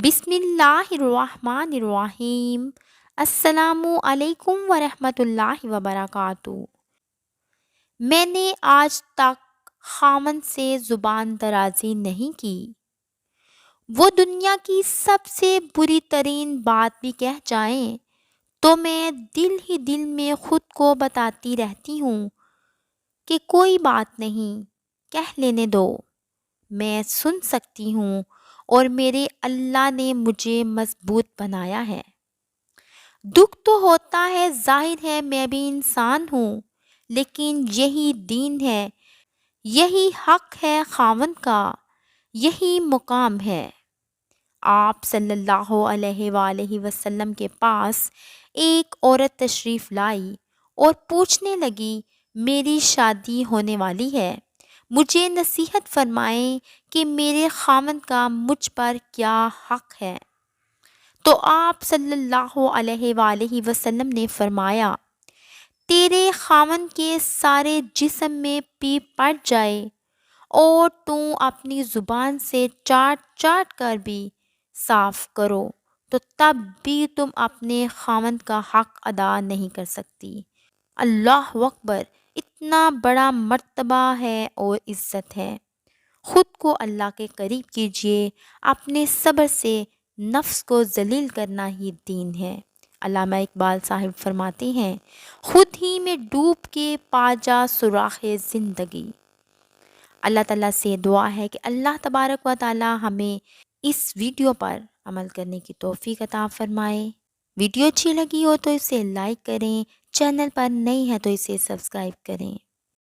بسم اللہ الرحمن الرحیم۔ السلام علیکم ورحمۃ اللہ وبرکاتہ۔ میں نے آج تک خاوند سے زبان درازی نہیں کی۔ وہ دنیا کی سب سے بری ترین بات بھی کہہ جائیں تو میں دل ہی دل میں خود کو بتاتی رہتی ہوں کہ کوئی بات نہیں، کہہ لینے دو، میں سن سکتی ہوں اور میرے اللہ نے مجھے مضبوط بنایا ہے۔ دکھ تو ہوتا ہے، ظاہر ہے میں بھی انسان ہوں، لیکن یہی دین ہے، یہی حق ہے خاوند کا، یہی مقام ہے۔ آپ صلی اللہ علیہ وآلہ وسلم کے پاس ایک عورت تشریف لائی اور پوچھنے لگی، میری شادی ہونے والی ہے، مجھے نصیحت فرمائیں کہ میرے خاوند کا مجھ پر کیا حق ہے۔ تو آپ صلی اللہ علیہ وآلہ وسلم نے فرمایا، تیرے خاوند کے سارے جسم میں پیپ پڑ جائے اور تم اپنی زبان سے چاٹ چاٹ کر بھی صاف کرو تو تب بھی تم اپنے خاوند کا حق ادا نہیں کر سکتی۔ اللہ اکبر! اتنا بڑا مرتبہ ہے اور عزت ہے۔ خود کو اللہ کے قریب کیجیے، اپنے صبر سے نفس کو ذلیل کرنا ہی دین ہے۔ علامہ اقبال صاحب فرماتے ہیں، خود ہی میں ڈوب کے پا جا سراغ زندگی۔ اللہ تعالیٰ سے دعا ہے کہ اللہ تبارک و تعالیٰ ہمیں اس ویڈیو پر عمل کرنے کی توفیق عطا فرمائے۔ ویڈیو اچھی لگی ہو تو اسے لائک کریں، چینل پر نئی ہے تو اسے سبسکرائب کریں۔